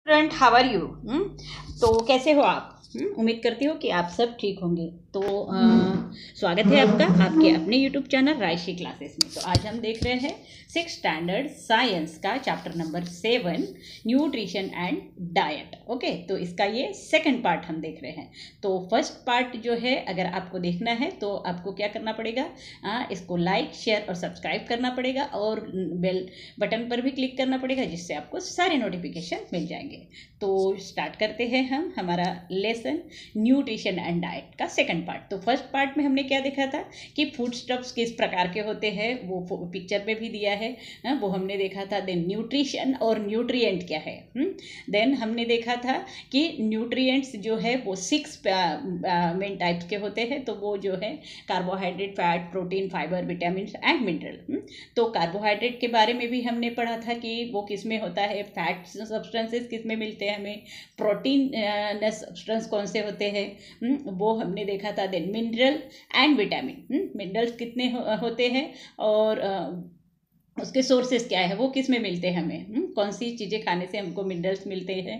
Student, how are you? तो कैसे हो आप? उम्मीद करती हूँ कि आप सब ठीक होंगे। तो स्वागत है आपका आपके अपने यूट्यूब चैनल रायश्री क्लासेस में। तो आज हम देख रहे हैं 6th स्टैंडर्ड साइंस का chapter number 7 nutrition and diet. Okay, तो इसका ये सेकंड पार्ट हम देख रहे हैं। तो फर्स्ट पार्ट जो है अगर आपको देखना है तो आपको क्या करना पड़ेगा, इसको लाइक शेयर और सब्सक्राइब करना पड़ेगा और बेल बटन पर भी क्लिक करना पड़ेगा, जिससे आपको सारे नोटिफिकेशन मिल जाएंगे। तो स्टार्ट करते हैं हम हमारा लेसन न्यूट्रिशन एंड डाइट का सेकंड पार्ट। तो फर्स्ट पार्ट में हमने क्या देखा था कि फूड स्टफ्स किस प्रकार के होते हैं, वो पिक्चर में भी दिया है, वो हमने देखा था। देन न्यूट्रिशन और न्यूट्रिएंट क्या है। देन हमने देखा था कि न्यूट्रिएंट्स जो है वो 6 मेन टाइप्स के होते हैं। तो वो जो है carbohydrate, fat, protein, fibre, vitamin and mineral. तो कार्बोहाइड्रेट के बारे में भी हमने पढ़ा था कि वो किस में होता है, फैट सब्सटेंसेस किस में मिलते हैं हमें, प्रोटीन सब्सटेंस कौन से होते हैं, वो हमने देखा था। Then mineral and vitamin, minerals कितने होते हैं और उसके सोर्सेस क्या है, वो किस में मिलते हैं हमें, कौन सी चीज़ें खाने से हमको मिनरल्स मिलते हैं,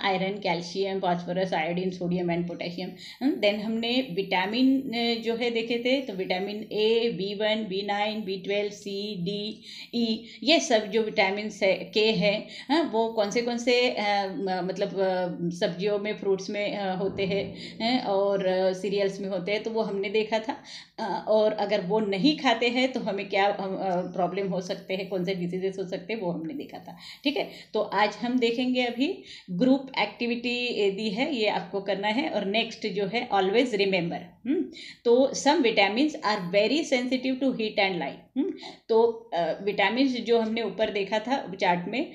iron, calcium, phosphorus, iodine, sodium and potassium. Then हमने विटामिन जो है देखे थे। तो vitamin A, B1, B9, B12, C, D, E, ये सब जो विटामिन के हैं, वो कौन से मतलब सब्जियों में, फ्रूट्स में होते हैं और सीरियल्स में होते हैं। तो वो हमने देखा था। और अगर वो नहीं खाते हैं तो हमें क्या प्रॉब्लम हो सकते हैं, कौन से डिसीजेस हो सकते हैं, वो हमने देखा था। ठीक है, तो आज हम देखेंगे अभी ग्रुप एक्टिविटी दी है, ये आपको करना है। और नेक्स्ट जो है ऑलवेज रिमेंबर, तो some vitamin are very sensitive to heat and light. तो विटामिन जो हमने ऊपर देखा था चार्ट में,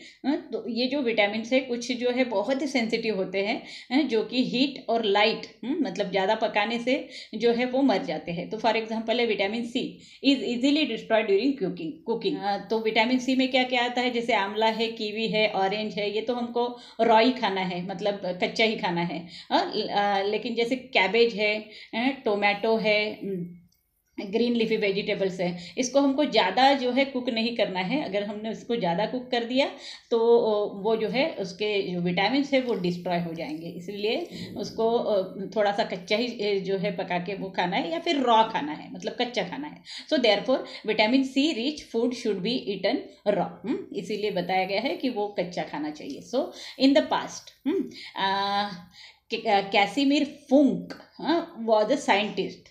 तो ये जो विटामिन है कुछ जो है बहुत ही सेंसिटिव होते हैं, जो कि हीट और लाइट मतलब ज़्यादा पकाने से जो है वो मर जाते हैं। तो फॉर एग्जांपल है vitamin C is easily destroyed during cooking. तो विटामिन सी में क्या क्या आता है, जैसे आंवला है, कीवी है, ऑरेंज है, ये तो हमको रॉ ही खाना है, मतलब कच्चा ही खाना है। लेकिन जैसे कैबेज है, टोमेटो है, ग्रीन लीफी वेजिटेबल्स है, इसको हमको ज़्यादा जो है कुक नहीं करना है। अगर हमने इसको ज़्यादा कुक कर दिया तो वो जो है उसके जो विटामिन है वो डिस्ट्रॉय हो जाएंगे। इसलिए उसको थोड़ा सा कच्चा ही जो है पका के वो खाना है, या फिर रॉ खाना है, मतलब कच्चा खाना है। So therefore vitamin C rich food should be eaten raw. इसीलिए बताया गया है कि वो कच्चा खाना चाहिए। सो इन द पास्ट कैसिमिर फूंक वॉज अ साइंटिस्ट।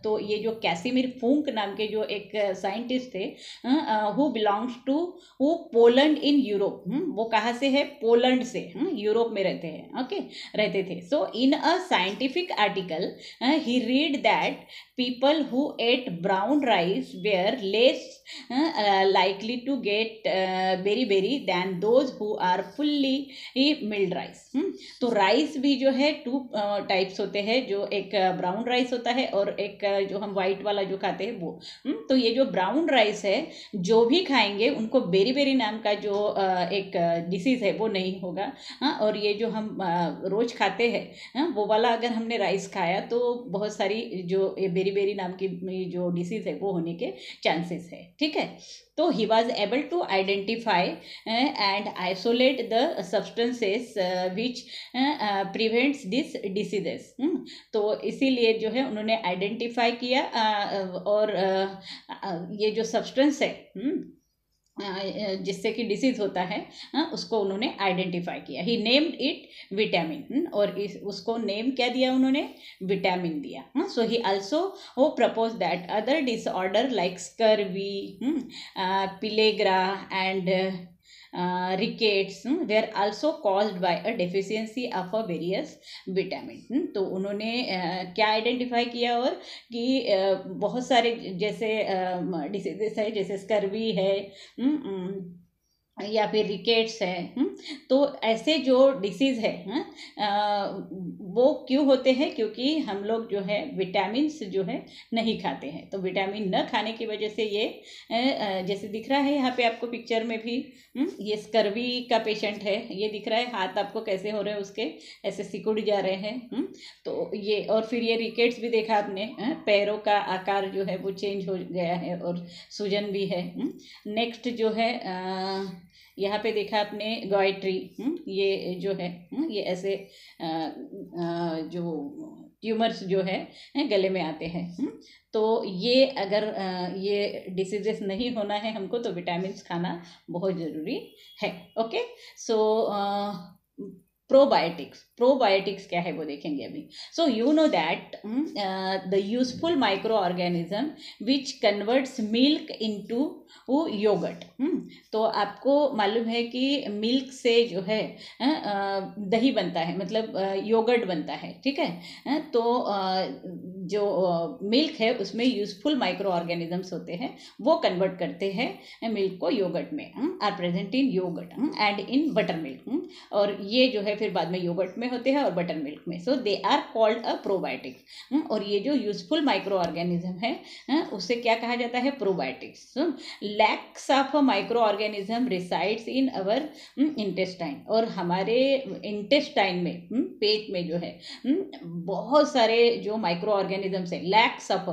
तो ये जो कैसिमिर फूंक नाम के जो एक साइंटिस्ट थे, who belongs to Poland in Europe. वो कहाँ से है, पोलैंड से, यूरोप में रहते हैं। ओके, रहते थे। So in a scientific article he read that people who ate brown rice were less likely to get beriberi than those who are fully milled rice। तो राइस भी जो है 2 टाइप्स होते हैं, जो एक ब्राउन राइस होता है और एक जो हम वाइट वाला जो खाते हैं वो। तो ये जो ब्राउन राइस है, जो भी खाएंगे उनको बेरी नाम का जो एक डिसीज है वो नहीं होगा। और ये जो हम रोज खाते हैं वो वाला अगर हमने राइस खाया तो बहुत सारी जो बेरी नाम की जो डिसीज है वो होने के चांसेस है। ठीक है, तो he was able to identify and isolate the substances which prevents this diseases. तो इसीलिए जो है उन्होंने आइडेंटिफाई किया और ये जो सब्सटेंस है जिससे कि डिसीज होता है, उसको उन्होंने आइडेंटिफाई किया। ही नेम्ड इट विटामिन, और उसको नेम क्या दिया उन्होंने, विटामिन दिया। So he also propose that other disorder like scurvy, pellagra and rickets were also caused by a deficiency of a various vitamin। तो उन्होंने क्या आइडेंटिफाई किया, और कि बहुत सारे जैसे डिसीजेस है, जैसे स्कर्वी है या फिर रिकेट्स है। तो ऐसे जो डिसीज़ है वो क्यों होते हैं, क्योंकि हम लोग जो है विटामिन्स जो है नहीं खाते हैं। तो विटामिन न खाने की वजह से ये जैसे दिख रहा है यहाँ पे आपको पिक्चर में भी, ये स्कर्वी का पेशेंट है, ये दिख रहा है, हाथ आपको कैसे हो रहे हैं उसके, ऐसे सिकुड़ जा रहे हैं। तो ये, और फिर ये रिकेट्स भी देखा आपने, पैरों का आकार जो है वो चेंज हो गया है और सूजन भी है। नेक्स्ट जो है यहाँ पे देखा आपने गायत्री, ये जो है ये ऐसे जो ट्यूमर्स जो है गले में आते हैं। तो ये अगर ये डिसीजेस नहीं होना है हमको तो विटामिन्स खाना बहुत ज़रूरी है। ओके, सो प्रोबायोटिक्स क्या है वो देखेंगे अभी। So you know that the useful micro organism which converts milk into yoghurt. तो आपको मालूम है कि मिल्क से जो है दही बनता है, मतलब योगर्ट बनता है, ठीक है। तो जो मिल्क है उसमें यूजफुल माइक्रो ऑर्गेनिजम्स होते हैं, वो कन्वर्ट करते हैं मिल्क को योगर्ट में, are present in yoghurt and in butter milk. और ये जो है फिर बाद में योगर्ट में होते हैं और बटर मिल्क में। So they are called a probiotics. और ये जो यूजफुल माइक्रो ऑर्गेनिज्म है उससे क्या कहा जाता है? Probiotics. Lakhs of micro organism resides in our intestine. और हमारे इंटेस्टाइन में, पेट में जो है बहुत सारे जो माइक्रो ऑर्गेनिजम्स है, lakhs of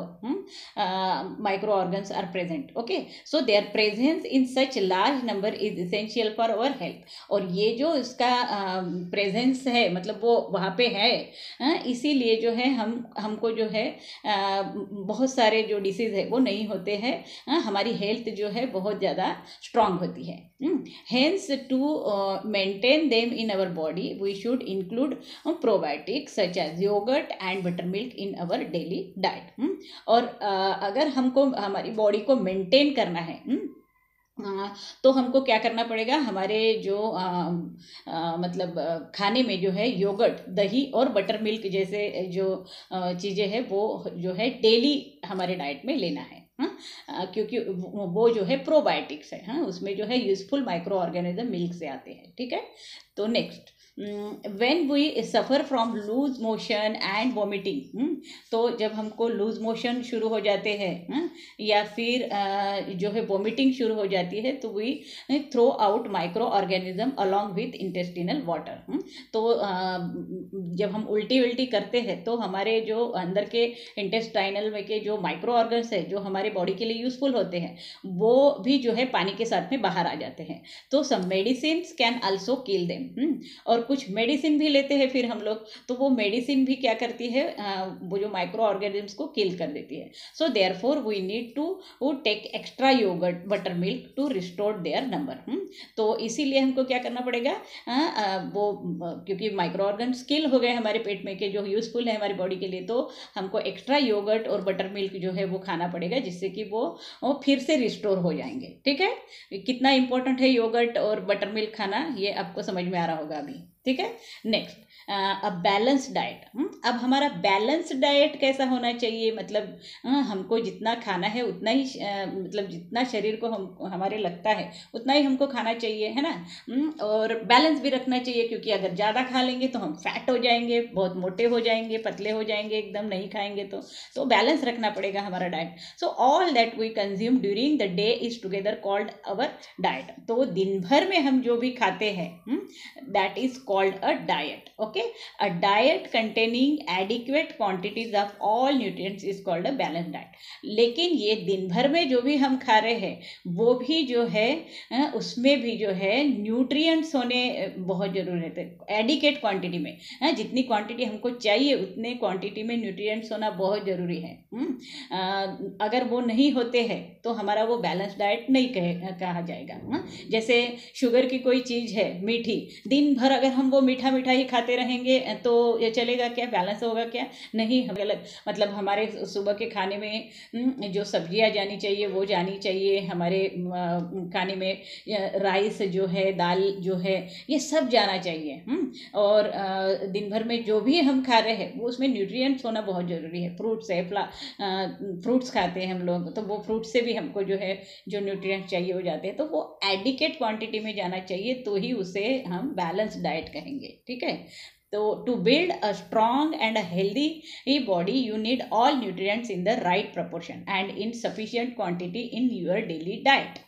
micro organs are present. Okay, so their presence in such large number is essential for our health. और ये जो इसका प्रेजेंस है, मतलब वो वहाँ पे है, इसीलिए जो है हमको जो है बहुत सारे जो डिसीज है वो नहीं होते हैं, हमारी हेल्थ जो है बहुत ज़्यादा स्ट्रांग होती है। Hence to maintain them in our body we should include probiotics such as yoghurt and butter milk in our daily diet. और अगर हमको हमारी बॉडी को मेंटेन करना है तो हमको क्या करना पड़ेगा? हमारे जो मतलब खाने में जो है योगर्ट, दही और बटर मिल्क जैसे जो चीज़ें हैं वो जो है डेली हमारे डाइट में लेना है। क्योंकि वो जो है प्रोबायोटिक्स है, उसमें जो है यूजफुल माइक्रो ऑर्गेनिज्म मिल्क से आते हैं, ठीक है। तो next, when we suffer from loose motion and vomiting. तो जब हमको लूज मोशन शुरू हो जाते हैं या फिर जो है वॉमिटिंग शुरू हो जाती है तो we throw out micro organism along with intestinal water. तो जब हम उल्टी करते हैं तो हमारे जो अंदर के इंटेस्टाइनल में के जो माइक्रो ऑर्गन्स है जो हमारे बॉडी के लिए यूजफुल होते हैं वो भी जो है पानी के साथ में बाहर आ जाते हैं। तो some medicine can also kill them. और कुछ मेडिसिन भी लेते हैं फिर हम लोग, तो वो मेडिसिन भी क्या करती है? वो जो माइक्रो ऑर्गेनिजम्स को किल कर देती है। So therefore we need to take extra yoghurt, butter milk to restore their number. तो इसीलिए हमको क्या करना पड़ेगा? वो क्योंकि माइक्रो ऑर्गन्स किल हो गए हमारे पेट में के जो यूजफुल है हमारी बॉडी के लिए, तो हमको एक्स्ट्रा योगर्ट और बटर मिल्क जो है वो खाना पड़ेगा, जिससे कि वो फिर से रिस्टोर हो जाएंगे, ठीक है। कितना इंपॉर्टेंट है योगर्ट और बटर मिल्क खाना, ये आपको समझ में आ रहा होगा अभी, ठीक है। नेक्स्ट, अ बैलेंस डाइट। अब हमारा बैलेंस डाइट कैसा होना चाहिए? मतलब हमको जितना खाना है उतना ही मतलब जितना शरीर को हमारे लगता है उतना ही हमको खाना चाहिए, है ना। और बैलेंस भी रखना चाहिए, क्योंकि अगर ज़्यादा खा लेंगे तो हम फैट हो जाएंगे, बहुत मोटे हो जाएंगे, पतले हो जाएंगे, एकदम नहीं खाएंगे तो बैलेंस रखना पड़ेगा हमारा diet. So all that we consume during the day is together called our diet. तो दिन भर में हम जो भी खाते हैं that is called a diet. Okay, a diet containing adequate quantities of all nutrients is called a balanced diet. लेकिन ये दिन भर में जो भी हम खा रहे हैं वो भी जो है उसमें भी जो है न्यूट्रिएंट्स होने बहुत जरूरी रहते हैं। एडिकेट क्वांटिटी में, जितनी क्वांटिटी हमको चाहिए उतने क्वांटिटी में न्यूट्रिएंट्स होना बहुत जरूरी है। अगर वो नहीं होते हैं तो हमारा वो बैलेंस डाइट नहीं कहा जाएगा। जैसे शुगर की कोई चीज़ है मीठी, दिन भर अगर हम वो मीठा ही खाते रहेंगे तो ये चलेगा क्या? बैलेंस होगा क्या? नहीं। हम गलत, मतलब हमारे सुबह के खाने में जो सब्जियां जानी चाहिए वो जानी चाहिए, हमारे खाने में राइस जो है, दाल जो है, ये सब जाना चाहिए। और दिन भर में जो भी हम खा रहे हैं वो उसमें न्यूट्रिएंट्स होना बहुत ज़रूरी है। फ्रूट्स है, फ्रूट्स खाते हैं हम लोग, तो वो फ्रूट से भी हमको जो है जो न्यूट्रिएंट्स चाहिए हो जाते हैं, तो वो एडिकेट क्वांटिटी में जाना चाहिए, तो ही उसे हम बैलेंस डाइट कहेंगे, ठीक है। तो to build a strong and a healthy body you need all nutrients in the right proportion and in sufficient quantity in your daily diet.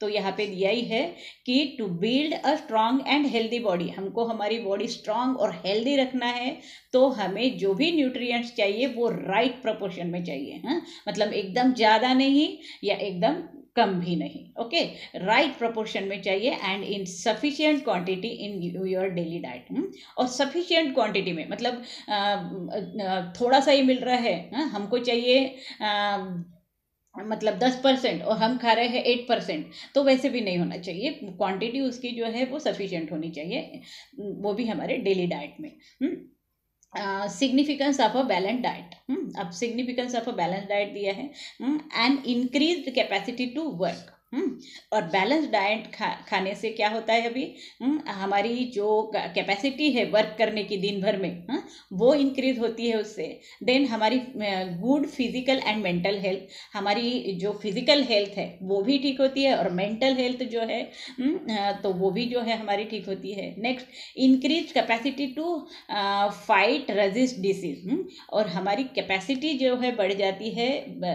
तो यहाँ पे दिया ही है कि to build a strong and healthy body, हमको हमारी body strong और हेल्दी रखना है तो हमें जो भी न्यूट्रिएंट्स चाहिए वो राइट प्रोपोर्शन में चाहिए। मतलब एकदम ज़्यादा नहीं या एकदम कम भी नहीं, ओके, राइट प्रोपोर्शन में चाहिए and in sufficient quantity in your daily diet. और सफिशिएंट क्वांटिटी में मतलब थोड़ा सा ही मिल रहा है, हमको चाहिए मतलब 10% और हम खा रहे हैं 8%, तो वैसे भी नहीं होना चाहिए। क्वांटिटी उसकी जो है वो सफिशिएंट होनी चाहिए, वो भी हमारे डेली डाइट में। Significance of a balance diet, अब significance of a balance diet दिया है, and increased capacity to work. और बैलेंस डाइट खाने से क्या होता है अभी, हमारी जो कैपेसिटी है वर्क करने की दिन भर में, वो इंक्रीज होती है उससे। देन हमारी good physical and mental health, हमारी जो फिजिकल हेल्थ है वो भी ठीक होती है और मेंटल हेल्थ जो है तो वो भी जो है हमारी ठीक होती है। Next, increase capacity to fight resist disease, और हमारी कैपेसिटी जो है बढ़ जाती है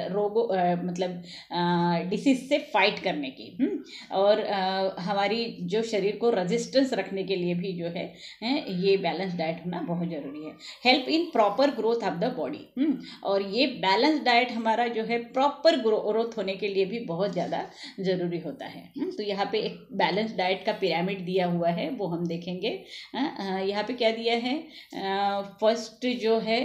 रोगों मतलब डिसीज से फाइट करने की, और हमारी जो शरीर को रेजिस्टेंस रखने के लिए भी जो है ये बैलेंस डाइट होना बहुत ज़रूरी है। Help in proper growth of the body, और ये बैलेंस डाइट हमारा जो है प्रॉपर ग्रोथ होने के लिए भी बहुत ज़्यादा ज़रूरी होता है। तो यहाँ पे एक बैलेंस डाइट का पिरामिड दिया हुआ है, वो हम देखेंगे। यहाँ पे क्या दिया है, फर्स्ट जो है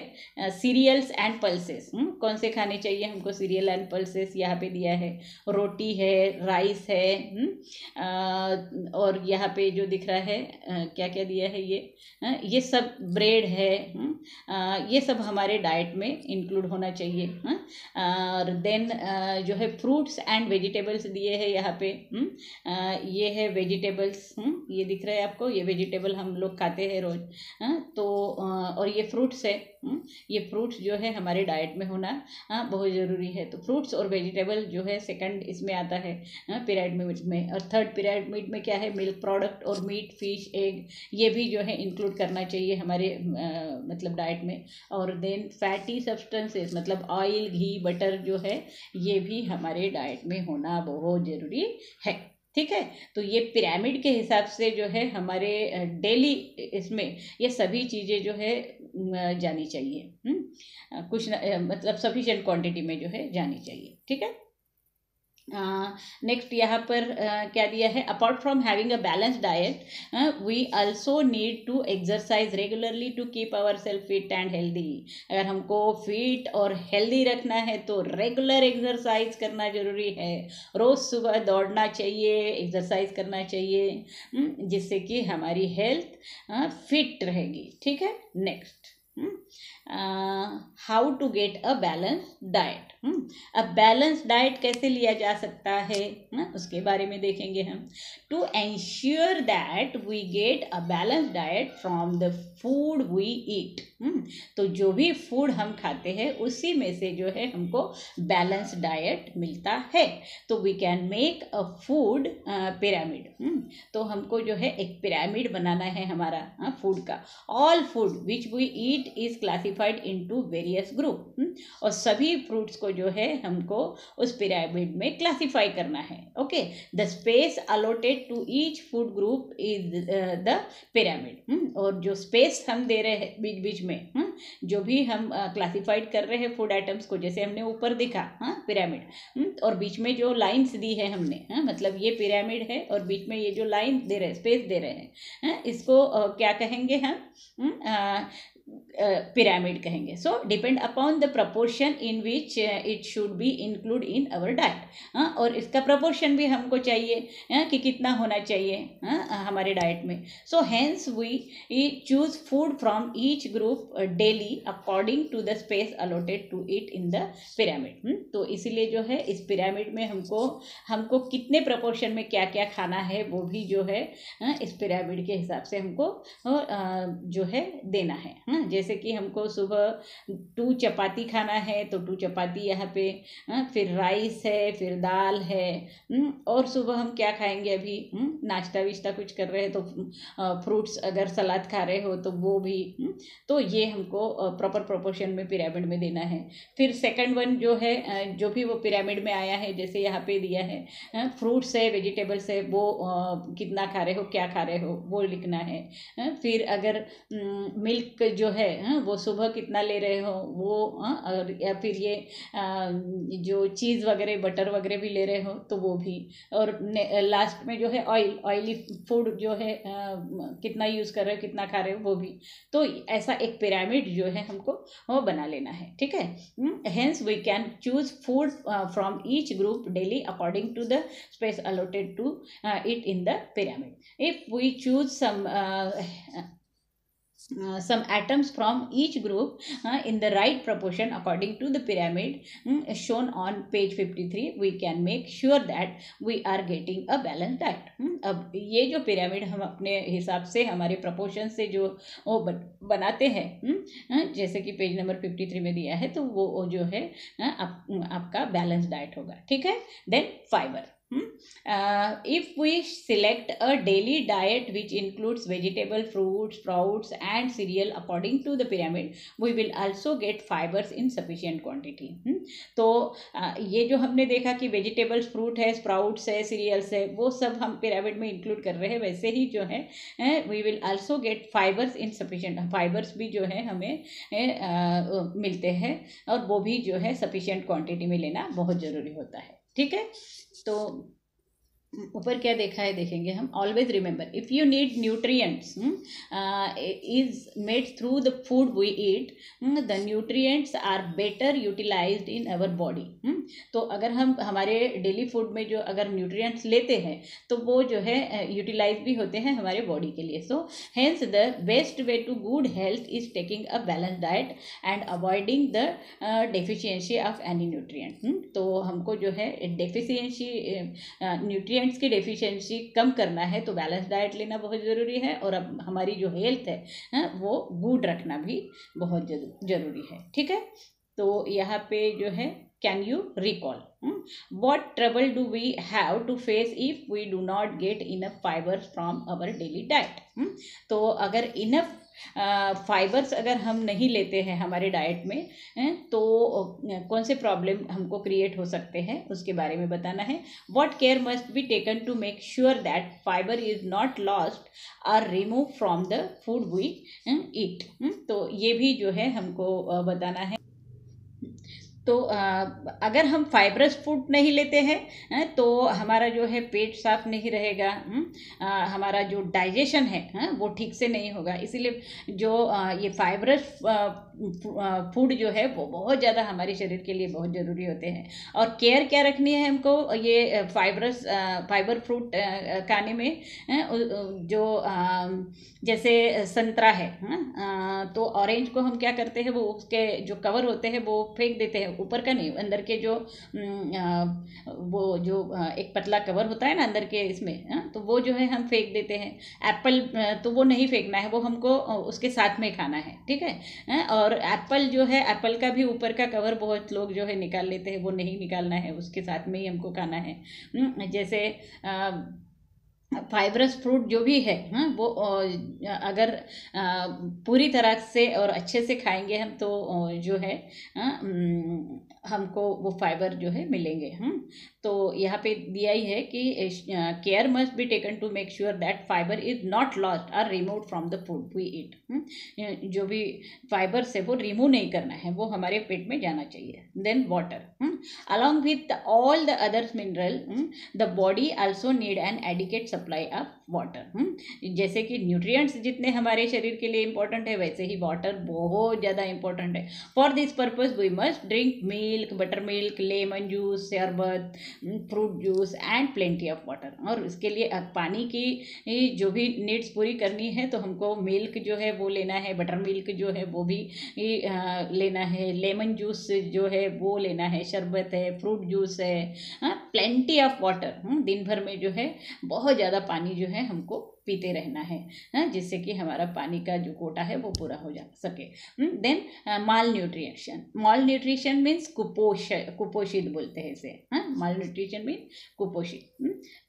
सीरियल्स एंड पल्सेस, कौन से खाने चाहिए हमको, सीरियल एंड पल्सेस यहाँ पे दिया है। रोटी है, राइस है, और यहाँ पे जो दिख रहा है क्या क्या दिया है, ये सब ब्रेड है, ये सब हमारे डाइट में इंक्लूड होना चाहिए। और देन जो है फ्रूट्स एंड वेजिटेबल्स दिए हैं यहाँ पे, ये है वेजिटेबल्स, ये दिख रहा है आपको, ये वेजिटेबल हम लोग खाते हैं रोज, तो और ये फ्रूट्स है, ये फ्रूट्स जो है हमारे डाइट में होना बहुत ज़रूरी है। तो फ्रूट्स और वेजिटेबल जो है सेकंड इसमें आता है पिरामिड में। और थर्ड पिरामिड में क्या है, मिल्क प्रोडक्ट और मीट, फिश, एग, ये भी जो है इंक्लूड करना चाहिए हमारे मतलब डाइट में। और देन फैटी सब्सटेंसेस मतलब ऑयल, घी, बटर जो है ये भी हमारे डाइट में होना बहुत ज़रूरी है। ठीक है, तो ये पिरामिड के हिसाब से जो है हमारे डेली इसमें ये सभी चीज़ें जो है जानी चाहिए, कुछ मतलब सफिशिएंट क्वांटिटी में जो है जानी चाहिए। ठीक है, नेक्स्ट यहाँ पर क्या दिया है, apart from having a balance diet we also need to exercise regularly to keep our self fit and healthy. अगर हमको फिट और हेल्दी रखना है तो रेगुलर एक्सरसाइज करना जरूरी है। रोज़ सुबह दौड़ना चाहिए, एक्सरसाइज करना चाहिए, जिससे कि हमारी हेल्थ फिट रहेगी। ठीक है, next, how to get a balance diet. अब बैलेंस डाइट कैसे लिया जा सकता है उसके बारे में देखेंगे हम। To ensure that we get a balance diet from the food we eat, तो जो भी फूड हम खाते हैं उसी में से जो है हमको बैलेंस डाइट मिलता है। तो we can make a food pyramid, तो हमको जो है एक पिरामिड बनाना है हमारा फूड का। All food which we eat is classified into various group, और सभी फ्रूट्स को जो है हमको उस पिरामिड में क्लासिफाई करना है। Okay, the space allotted to each food group is the pyramid, और जो स्पेस हम दे रहे हैं बीच बीच में, जो भी हम क्लासिफाइड कर रहे हैं फूड आइटम्स को, जैसे हमने ऊपर देखा पिरामिड, और बीच में जो लाइंस दी है हमने, मतलब ये पिरामिड है और बीच में ये जो लाइन दे रहे हैं, स्पेस दे रहे हैं, इसको क्या कहेंगे हम, पिरामिड कहेंगे। सो depend upon the proportion in which it should be include in our diet, और इसका प्रपोर्शन भी हमको चाहिए कि कितना होना चाहिए हमारे डाइट में। So hence we choose food from each group daily according to the space allotted to it in the pyramid. तो इसीलिए जो है इस पिरामिड में हमको कितने प्रपोर्शन में क्या क्या खाना है वो भी जो है इस पिरामिड के हिसाब से हमको जो है देना है। जैसे कि हमको सुबह 2 चपाती खाना है तो 2 चपाती यहाँ पे, फिर राइस है, फिर दाल है, और सुबह हम क्या खाएंगे, अभी नाश्ता विश्ता कुछ कर रहे हैं तो फ्रूट्स, अगर सलाद खा रहे हो तो वो भी, तो ये हमको हमको प्रॉपर प्रोपोर्शन में पिरामिड में देना है। फिर सेकंड वन जो है जो भी वो पिरामिड में आया है, जैसे यहाँ पे दिया है फ्रूट्स है, वेजिटेबल्स है, वो कितना खा रहे हो, क्या खा रहे हो, वो लिखना है। फिर अगर मिल्क जो है वो सुबह कितना ले रहे हो वो, और या फिर ये जो चीज़ वगैरह बटर वगैरह भी ले रहे हो तो वो भी। और लास्ट में जो है ऑयली फूड जो है कितना यूज़ कर रहे हो, कितना खा रहे हो, वो भी। तो ऐसा एक पिरामिड जो है हमको वो बना लेना है, ठीक है। Hence we can choose food from each group daily according to the space allotted to it in the pyramid. If we choose some atoms from each group in the right proportion according to the pyramid shown on page 53, we can make sure that we are getting a balanced diet. अब ये जो pyramid हम अपने हिसाब से हमारे proportion से जो वो बनाते हैं, जैसे कि पेज नंबर 53 में दिया है, तो वो जो है आपका बैलेंस डाइट होगा, ठीक है। Then fibre, if we select a daily diet which includes vegetable, fruits, sprouts and cereal according to the pyramid, we will also get fibers in sufficient quantity. तो ये जो हमने देखा कि वेजिटेबल्स, फ्रूट है, स्प्राउट्स है, सीरियल्स है, वो सब हम पिरामिड में इंक्लूड कर रहे हैं, वैसे ही जो है we will also get fibres in sufficient. Fibres भी जो है हमें मिलते हैं, और वो भी जो है सफिशिएंट क्वांटिटी में लेना बहुत ज़रूरी होता है, ठीक है। तो ऊपर क्या देखा है देखेंगे हम। Always remember, if you need nutrients is made through the food we eat, the nutrients are better utilised in our body. तो अगर हम हमारे डेली फूड में जो अगर न्यूट्रिएंट्स लेते हैं तो वो जो है यूटिलाइज भी होते हैं हमारे बॉडी के लिए। So hence the best way to good health is taking a balance diet and avoiding the deficiency of any nutrient. तो हमको जो है डेफिशिएंसी न्यूट्रिएंट्स की डेफिशिएंसी कम करना है तो बैलेंस डाइट लेना बहुत ज़रूरी है, और अब हमारी जो हेल्थ है वो गुड रखना भी बहुत ज़रूरी है, ठीक है। तो यहाँ पे जो है, can you recall what trouble do we have to face if we do not get enough fibers from our daily diet? तो अगर इनफ फाइबर्स अगर हम नहीं लेते हैं हमारे डाइट में तो कौन से प्रॉब्लम हमको क्रिएट हो सकते हैं उसके बारे में बताना है। What care must be taken to make sure that fibre is not lost और remove from the food we eat. तो ये भी जो है हमको बताना है। तो अगर हम फाइबरस फूड नहीं लेते हैं तो हमारा जो है पेट साफ नहीं रहेगा, हमारा जो डाइजेशन है वो ठीक से नहीं होगा। इसीलिए जो ये फाइबरस फूड जो है वो बहुत ज़्यादा हमारे शरीर के लिए बहुत ज़रूरी होते हैं। और केयर क्या रखनी है हमको ये फाइबर फ्रूट खाने में, जो जैसे संतरा है तो ऑरेंज को हम क्या करते हैं, वो उसके जो कवर होते हैं वो फेंक देते हैं, ऊपर का नहीं, अंदर के जो वो जो एक पतला कवर होता है ना अंदर के इसमें, तो वो जो है हम फेंक देते हैं। एप्पल तो वो नहीं फेंकना है, वो हमको उसके साथ में खाना है, ठीक है। और एप्पल जो है, एप्पल का भी ऊपर का कवर बहुत लोग जो है निकाल लेते हैं, वो नहीं निकालना है, उसके साथ में ही हमको खाना है। जैसे फाइबरस फ्रूट जो भी है वो अगर पूरी तरह से और अच्छे से खाएंगे हम तो जो है हमको वो फाइबर जो है मिलेंगे। तो यहाँ पे दिया ही है कि care must be taken to make sure that fibre is not lost और remove from the food we eat. जो भी फाइबर से वो रिमूव नहीं करना है, वो हमारे पेट में जाना चाहिए। Then water along with all the others mineral, the body also need an adequate supply of water. जैसे कि न्यूट्रिएंट्स जितने हमारे शरीर के लिए इंपॉर्टेंट है, वैसे ही वाटर बहुत ज़्यादा इंपॉर्टेंट है। For this purpose we must drink milk, butter milk, lemon juice, sharbat, fruit juice and plenty of water. और इसके लिए पानी की जो भी नीड्स पूरी करनी है तो हमको मिल्क जो है वो लेना है, बटर मिल्क जो है वो भी लेना है, लेमन जूस जो है वो लेना है, शरबत है, फ्रूट जूस है, प्लेंटी ऑफ वाटर, दिन भर में जो है बहुत ज़्यादा पानी जो है हमको पीते रहना है, जिससे कि हमारा पानी का जो कोटा है वो पूरा हो जा सके। देन माल न्यूट्रिशन मीन्स कुपोषित बोलते हैं इसे, माल न्यूट्रिशन मीन्स कुपोषित।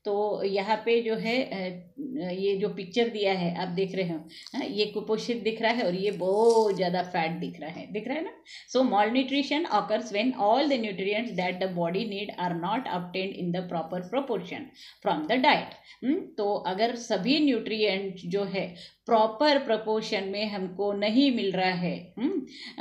तो यहाँ पे जो है ये जो पिक्चर दिया है आप देख रहे हो, ये कुपोषित दिख रहा है और ये बहुत ज़्यादा फैट दिख रहा है ना। So malnutrition occurs when all the nutrients that the body need are not obtained in the proper proportion from the diet. तो अगर सभी न्यूट्रिएंट जो है प्रॉपर प्रोपोर्शन में हमको नहीं मिल रहा है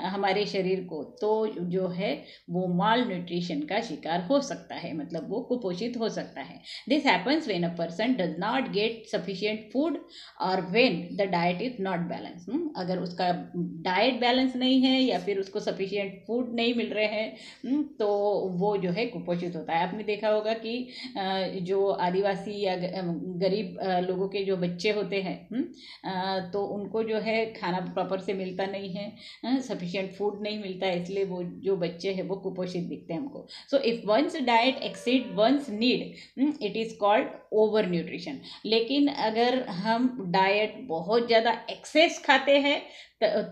हमारे शरीर को, तो जो है वो माल न्यूट्रिशन का शिकार हो सकता है, मतलब वो कुपोषित हो सकता है। This happens when a person does not get sufficient food और when the diet is not balance. अगर उसका डाइट बैलेंस नहीं है या फिर उसको सफिशिएंट फूड नहीं मिल रहे हैं तो वो जो है कुपोषित होता है। आपने देखा होगा कि जो आदिवासी या गरीब लोगों के जो बच्चे होते हैं तो उनको जो है खाना प्रॉपर से मिलता नहीं है, सफिशिएंट फूड नहीं मिलता है, इसलिए वो जो बच्चे हैं वो कुपोषित दिखते हैं हमको। So if one's diet exceed one's need it is called over nutrition. लेकिन अगर हम डाइट बहुत ज़्यादा एक्सेस खाते हैं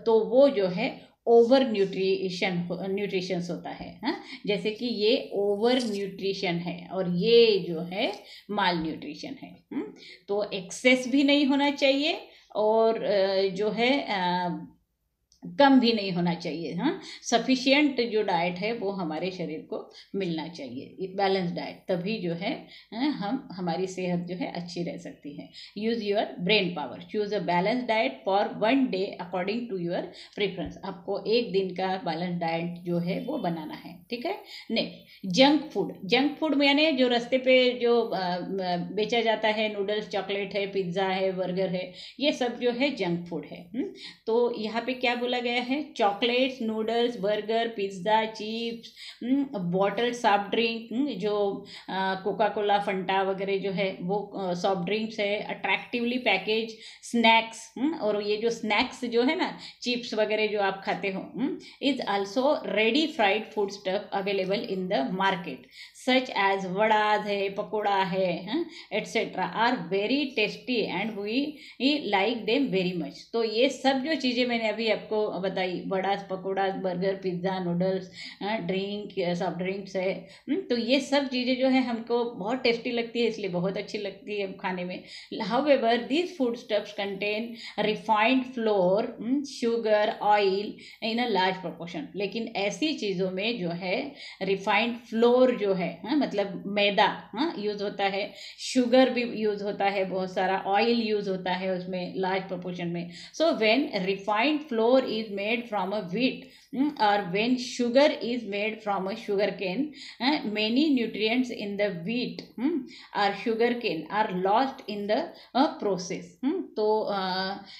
तो वो जो है ओवर न्यूट्रिशन होता है, जैसे कि ये ओवर न्यूट्रिशन है और ये जो है माल न्यूट्रिशन है। तो एक्सेस भी नहीं होना चाहिए और जो है कम भी नहीं होना चाहिए। सफिशिएंट जो डाइट है वो हमारे शरीर को मिलना चाहिए, बैलेंस डाइट, तभी जो है हमारी सेहत जो है अच्छी रह सकती है। Use your brain power, choose a balance diet for 1 day according to your preference. आपको एक दिन का बैलेंस डाइट जो है वो बनाना है, ठीक है। नेक्स्ट जंक फूड यानी जो रास्ते पे जो बेचा जाता है, नूडल्स, चॉकलेट है, पिज्ज़ा है, बर्गर है, ये सब जो है जंक फूड है। तो यहाँ पे क्या बोला गया है, chocolates, noodles, burger, pizza, chips, bottle soft drink, जो कोका कोला, फंटा वगैरह जो है वो सॉफ्ट ड्रिंक्स है, अट्रैक्टिवली पैकेज स्नैक्स, और ये जो स्नैक्स जो है ना, चिप्स वगैरह जो आप खाते हो, is also ready fried food stuff available in the market such as vadas है, पकौड़ा है, etcetera are very tasty and we like them very much. तो ये सब जो चीज़ें मैंने अभी आपको बताई, vadas, pakora, burger, pizza, noodles, drink, soft drinks है, तो ये सब चीज़ें जो है हमको बहुत टेस्टी लगती है, इसलिए बहुत अच्छी लगती है खाने में। However these food stuffs contain refined floor, sugar, oil in a large proportion. लेकिन ऐसी चीज़ों में जो है रिफाइंड फ्लोर जो है, मतलब मैदा यूज़ होता है, शुगर भी यूज़ होता है, बहुत सारा ऑयल यूज़ होता है उसमें लार्ज प्रोपोर्शन में। So when refined floor is made from a wheat or when sugar is made from a sugar cane, many nutrients in the wheat or sugar cane are lost in the process। तो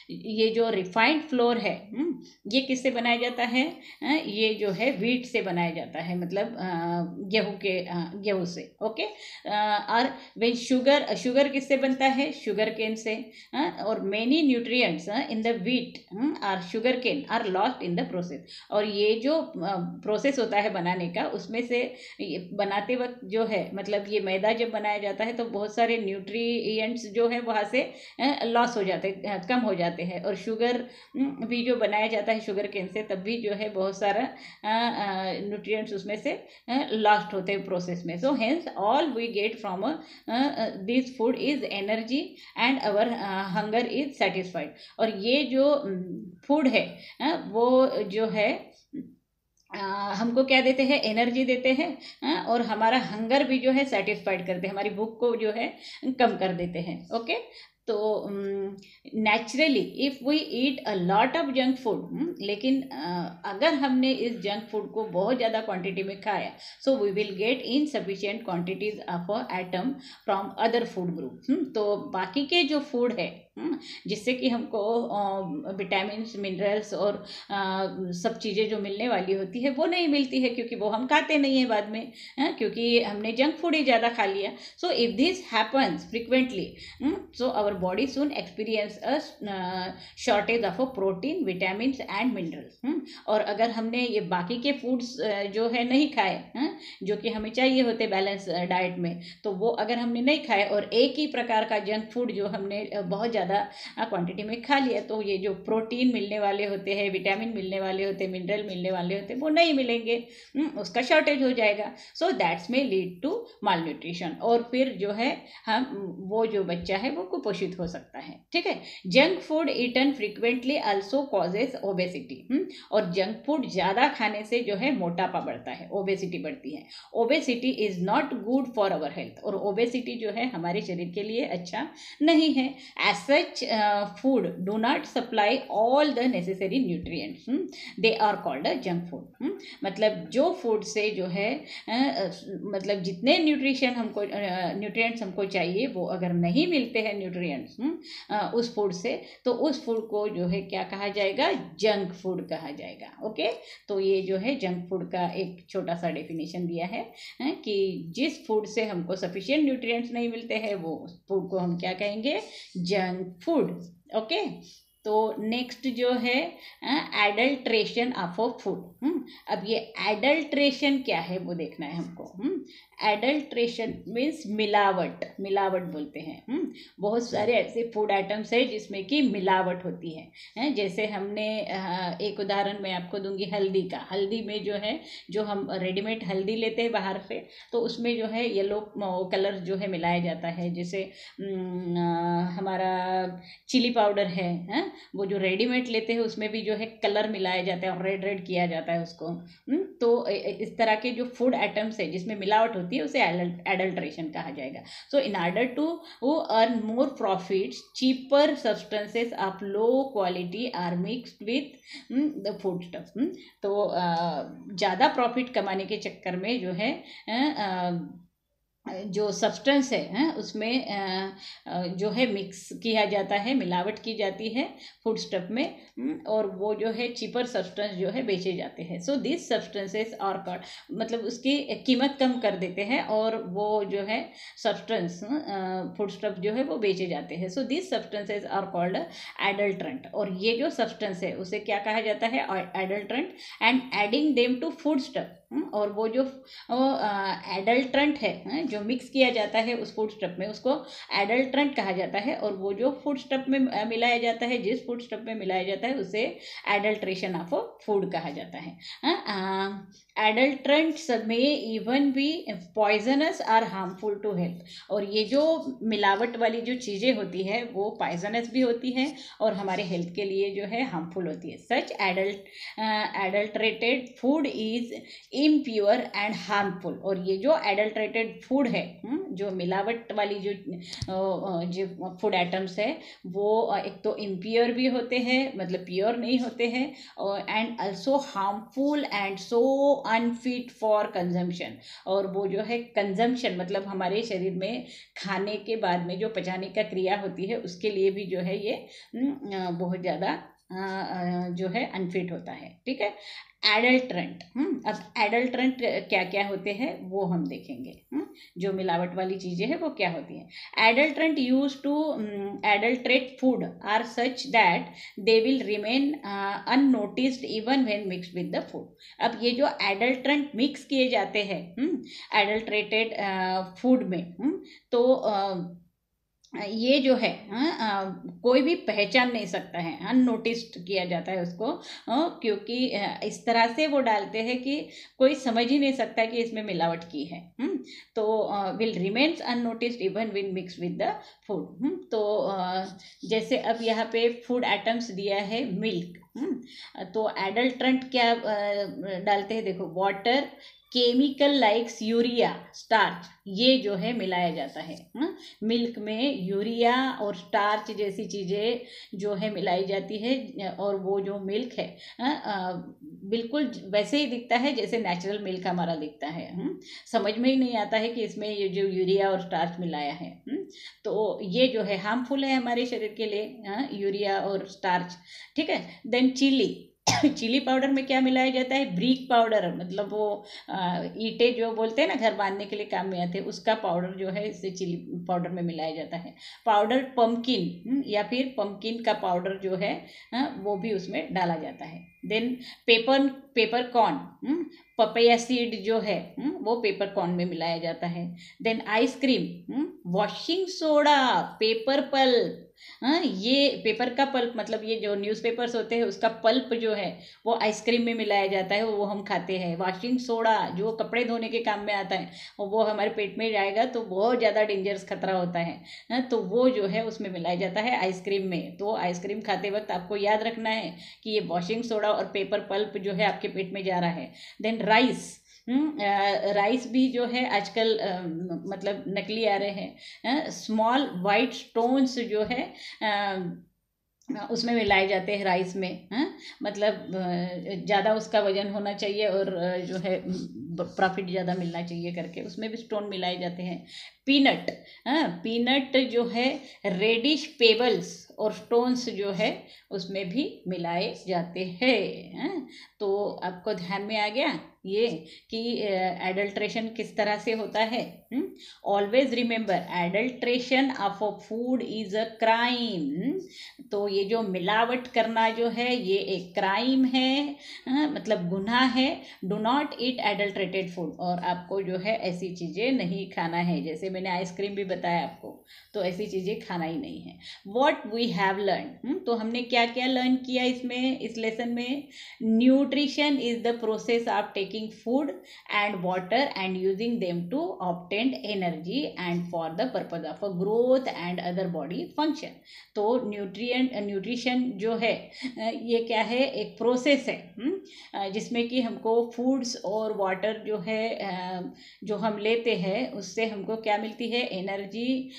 ये जो refined floor है ये किससे बनाया जाता है, ये जो है व्हीट से बनाया जाता है, मतलब गेहूं से, ओके। और व्हेन शुगर किससे बनता है, शुगर केन से, और many nutrients in the wheat और sugar cane are lost in the process. और ये जो प्रोसेस होता है बनाने का, उसमें से बनाते वक्त जो है, मतलब ये मैदा जब बनाया जाता है तो बहुत सारे न्यूट्रिएंट्स जो है वहाँ से लॉस हो जाते, कम हो जाते हैं। और शुगर भी जो बनाया जाता है शुगर केन से, तब भी जो है बहुत सारा न्यूट्रिएंट्स उसमें से लॉस्ट होते हैं प्रोसेस में। So hence all we get from this food is energy and our hunger is satisfied. और ये जो फूड है वो जो है हमको क्या देते हैं, एनर्जी देते हैं, और हमारा हंगर भी जो है सेटिस्फाइड करते हैं, हमारी भूख को जो है कम कर देते हैं, ओके। तो naturally if we eat a lot of junk food, लेकिन अगर हमने इस जंक फूड को बहुत ज़्यादा क्वांटिटी में खाया, so we will get insufficient quantities of atom from other food group. तो बाकी के जो फूड है जिससे कि हमको विटामिन्स, मिनरल्स और सब चीज़ें जो मिलने वाली होती है वो नहीं मिलती है, क्योंकि वो हम खाते नहीं हैं बाद में, क्योंकि हमने जंक फूड ही ज़्यादा खा लिया। So if this happens frequently, so our body soon experience a shortage of a protein, vitamins and and mineral. और अगर हमने ये बाकी के फूड्स जो है नहीं खाए, जो कि हमें चाहिए होते बैलेंस डाइट में, तो वो अगर हमने नहीं खाए और एक ही प्रकार का जंक फूड जो हमने बहुत ज़्यादा क्वांटिटी में खा लिया, तो ये जो प्रोटीन मिलने वाले होते हैं, विटामिन मिलने वाले होते हैं, मिनरल मिलने वाले होते हैं, वो नहीं मिलेंगे, उसका शॉर्टेज हो जाएगा। सो दैट्स में लीड टू माल न्यूट्रिशन, और फिर जो है हम वो जो बच्चा है वो कुपोषित हो सकता है। ठीक है। Junk food eaten frequently also causes obesity. और जंक फूड ज़्यादा खाने से जो है मोटापा बढ़ता है, ओबेसिटी बढ़ती है। Obesity is not good for our health, और ओबेसिटी जो है हमारे शरीर के लिए अच्छा नहीं है। As such food do not supply all the necessary nutrients, they are called a junk food. मतलब जो फूड से जो है मतलब जितने न्यूट्रिएंट्स हमको चाहिए वो अगर नहीं मिलते हैं न्यूट्रिएंट्स उस फूड से, तो उस फूड को जो है क्या कहा जाएगा, जंक फूड कहा जाएगा। ओके, तो ये जो है जंक फूड का एक छोटा सा डेफिनेशन दिया है कि जिस फूड से हमको सफिशिएंट न्यूट्रिएंट्स नहीं मिलते हैं वो फूड को हम क्या कहेंगे, जंक फूड। ओके, तो नेक्स्ट जो है एडल्ट्रेशन ऑफ अ फूड। अब ये एडल्ट्रेशन क्या है वो देखना है हमको। एडल्ट्रेशन मीन्स मिलावट, मिलावट बोलते हैं। बहुत सारे ऐसे फूड आइटम्स है जिसमें कि मिलावट होती है। जैसे हमने एक उदाहरण मैं आपको दूंगी हल्दी का। हल्दी में जो है, जो हम रेडीमेड हल्दी लेते हैं बाहर से, तो उसमें जो है येलो कलर जो है मिलाया जाता है। जैसे हमारा चिली पाउडर है, वो जो रेडीमेड लेते हैं उसमें भी जो है कलर मिलाया जाता है और रेड रेड किया जाता है उसको। तो इस तरह के जो फूड आइटम्स है जिसमें मिलावट होती है उसे एडल्ट्रेशन कहा जाएगा। So in order to earn more profits, cheaper substances of low quality are mixed with the food stuff. तो ज़्यादा प्रॉफिट कमाने के चक्कर में जो है जो सब्सटेंस है उसमें जो है मिक्स किया जाता है, मिलावट की जाती है फूड स्टफ में, और वो जो है चीपर सब्सटेंस जो है बेचे जाते हैं। So this substances are called, मतलब उसकी कीमत कम कर देते हैं और वो जो है सब्सटेंस फूड स्टफ जो है वो बेचे जाते हैं। So this substances are called adulterant, और ये जो सब्सटेंस है उसे क्या कहा जाता है, adulterant. And adding them to food stuff, और वो जो एडल्ट्रेंट है जो मिक्स किया जाता है उस फूड स्टफ में, उसको एडल्ट्रेंट कहा जाता है। और वो जो फूड स्टफ में मिलाया जाता है, जिस फूड स्टफ में मिलाया जाता है, उसे एडल्ट्रेशन ऑफ फूड कहा जाता है। एडल्ट्रेंट्स में इवन भी poisonous or harmful to health, और ये जो मिलावट वाली जो चीज़ें होती है वो पॉइजनस भी होती है और हमारे हेल्थ के लिए जो है हार्मफुल होती है। Such adulterated food is impure and harmful, और ये जो एडल्ट्रेटेड फूड है, जो मिलावट वाली जो फूड आइटम्स है, वो एक तो इम्प्योर भी होते हैं, मतलब प्योर नहीं होते हैं, and also harmful and so unfit for consumption. और वो जो है कंजम्पशन मतलब हमारे शरीर में खाने के बाद में जो पचाने का क्रिया होती है उसके लिए भी जो है ये बहुत ज़्यादा जो है अनफिट होता है। ठीक है। एडल्ट्रेंट, अब एडल्ट्रेंट क्या क्या होते हैं वो हम देखेंगे। जो मिलावट वाली चीज़ें हैं वो क्या होती हैं। Adulterant use to adulterate food are such that they will remain unnoticed even when mixed with the food. अब ये जो एडल्ट्रेंट मिक्स किए जाते हैं एडल्ट्रेटेड फूड में, तो ये जो है कोई भी पहचान नहीं सकता है, अननोटिस्ड किया जाता है उसको, क्योंकि इस तरह से वो डालते हैं कि कोई समझ ही नहीं सकता कि इसमें मिलावट की है। तो will remains unnoticed even win mix with the food. तो जैसे अब यहाँ पे फूड आइटम्स दिया है मिल्क, तो एडल्ट्रेंट क्या डालते हैं, देखो water, chemical likes urea, starch, ये जो है मिलाया जाता है। मिल्क में यूरिया और स्टार्च जैसी चीज़ें जो है मिलाई जाती है, और वो जो मिल्क है बिल्कुल वैसे ही दिखता है जैसे नेचुरल मिल्क हमारा दिखता है। समझ में ही नहीं आता है कि इसमें ये जो यूरिया और स्टार्च मिलाया है। तो ये जो है हार्मफुल है हमारे शरीर के लिए, यूरिया और स्टार्च। ठीक है। देन चिली चिली पाउडर में क्या मिलाया जाता है, ब्रीक पाउडर, मतलब वो ईंटें जो बोलते हैं ना घर बांधने के लिए काम में आते हैं, उसका पाउडर जो है इससे चिली पाउडर में मिलाया जाता है। पाउडर पम्पकिन या फिर पम्पकिन का पाउडर जो है वो भी उसमें डाला जाता है। Then peppercorn, papaya seed जो है वो पेपर कॉर्न में मिलाया जाता है। Then ice cream, washing soda, paper pulp, ये पेपर का पल्प मतलब ये जो न्यूज़पेपर्स होते हैं उसका पल्प जो है वो आइसक्रीम में मिलाया जाता है, वो हम खाते हैं। वॉशिंग सोडा जो कपड़े धोने के काम में आता है वो हमारे पेट में जाएगा तो बहुत ज़्यादा डेंजरस खतरा होता है, तो वो जो है उसमें मिलाया जाता है आइसक्रीम में। तो आइसक्रीम खाते वक्त आपको याद रखना है कि ये वॉशिंग सोडा और पेपर पल्प जो है आपके पेट में जा रहा है। देन राइस भी जो है आजकल मतलब नकली आ रहे हैं, स्मॉल वाइट स्टोन्स जो है उसमें मिलाए जाते हैं राइस में, मतलब ज़्यादा उसका वजन होना चाहिए और जो है प्रॉफिट ज़्यादा मिलना चाहिए करके उसमें भी स्टोन मिलाए जाते हैं। पीनट जो है रेडिश पेबल्स और स्टोन्स जो है उसमें भी मिलाए जाते हैं। तो आपको ध्यान में आ गया ये कि एडल्ट्रेशन किस तरह से होता है। Always remember adulteration of a food is a crime. तो ये जो मिलावट करना जो है ये एक क्राइम है, मतलब गुनाह है। Do not eat adulterated food, और आपको जो है ऐसी चीज़ें नहीं खाना है। जैसे मैंने आइसक्रीम भी बताया आपको, तो ऐसी चीज़ें खाना ही नहीं है। वॉट वी हैव लर्न, तो हमने क्या क्या लर्न किया इसमें, इस लेसन में। Nutrition is the process of taking food and water and using them to obtain energy and for the purpose of a growth and other body function. तो nutrition जो है ये क्या है, एक प्रोसेस है जिसमें कि हमको फूड्स और वाटर जो है जो हम लेते हैं उससे हमको क्या मिलती है, एनर्जी,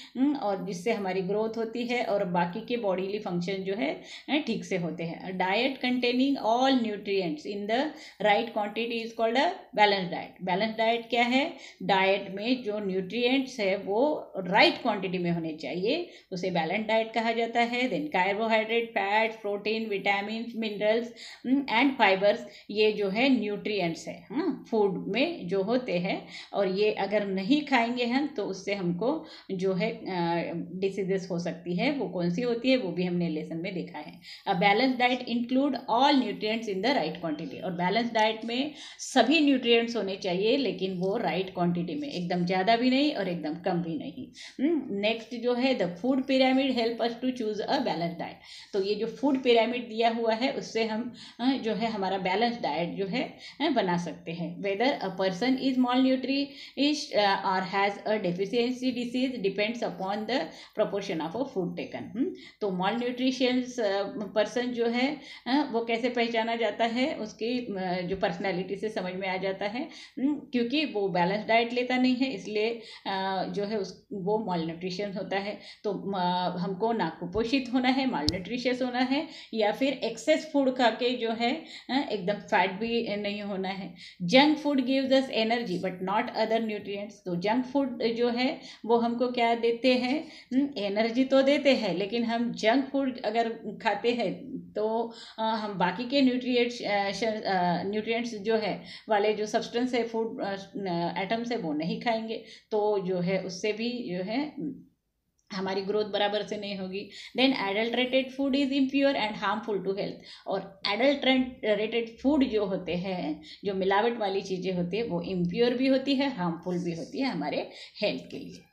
और जिससे हमारी ग्रोथ होती है और बाकी के बॉडीली फंक्शन जो है ठीक से होते हैं। Diet containing all nutrients in the right quantity is called a balance diet. Balance diet क्या है, डाइट में जो न्यूट्रिएंट्स है वो राइट क्वांटिटी में होने चाहिए, उसे बैलेंस डाइट कहा जाता है। Then carbohydrate, fat, protein, vitamin, minerals and fibres, ये जो है न्यूट्रिएंट्स है फूड में जो होते हैं, और ये अगर नहीं खाएंगे हम तो उससे हमको जो है डिसीजेस हो सकती है। वो कौन सी होती है वो भी हमने लेसन में देखा है। अ balance diet include all nutrients in the right quantity, और बैलेंस डाइट में सभी न्यूट्रिएंट्स होने चाहिए लेकिन वो राइट क्वांटिटी में, एकदम ज़्यादा भी नहीं और एकदम कम भी नहीं। नेक्स्ट जो है the food pyramid help us to choose a balance diet. तो ये जो फूड पिरामिड दिया हुआ है उससे हम जो है हमारा बैलेंस डाइट जो है बना सकते हैं। वेदर अ पर्सन इज माल न्यूट्रिश और has a deficiency disease depends upon the proportion of a food taken. तो माल न्यूट्रिशियंस पर्सन जो है वो कैसे पहचाना जाता है, उसकी जो पर्सनैलिटी से समझ में आ जाता है, क्योंकि वो बैलेंस डाइट लेता नहीं है, इसलिए जो है वो माल न्यूट्रिशन होता है। तो हमको ना कुपोषित होना है, माल न्यूट्रिशियस होना है, या फिर एक्सेस फूड खा के जो है एकदम फैट भी नहीं होना है। Junk food gives us energy but not other nutrients. तो जंक फूड जो है वो हमको क्या देते हैं, एनर्जी तो देते हैं, लेकिन हम जंक फूड अगर खाते हैं तो हम बाकी के न्यूट्रिएंट्स जो है वाले जो सब्सटेंस है, फूड एटम्स है, वो नहीं खाएंगे, तो जो है उससे भी जो है हमारी ग्रोथ बराबर से नहीं होगी। Then adulterated food is impure and harmful to health. और एडल्ट्रेटेड फूड जो होते हैं, जो मिलावट वाली चीज़ें होती है, वो इम्प्योर भी होती है, हार्मफुल भी होती है हमारे हेल्थ के लिए।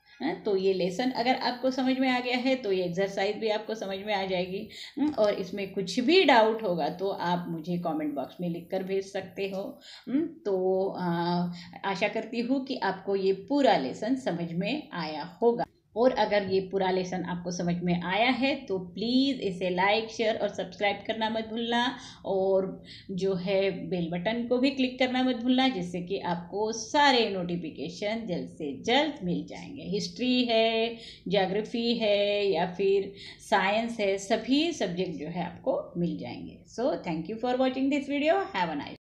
तो ये लेसन अगर आपको समझ में आ गया है तो ये एक्सरसाइज भी आपको समझ में आ जाएगी। और इसमें कुछ भी डाउट होगा तो आप मुझे कमेंट बॉक्स में लिखकर भेज सकते हो। तो आशा करती हूँ कि आपको ये पूरा लेसन समझ में आया होगा, और अगर ये पूरा लेसन आपको समझ में आया है तो प्लीज़ इसे लाइक, शेयर और सब्सक्राइब करना मत भूलना, और जो है बेल बटन को भी क्लिक करना मत भूलना, जिससे कि आपको सारे नोटिफिकेशन जल्द से जल्द मिल जाएंगे। हिस्ट्री है, ज्योग्राफी है या फिर साइंस है, सभी सब्जेक्ट जो है आपको मिल जाएंगे। So thank you for watching this video. Have a nice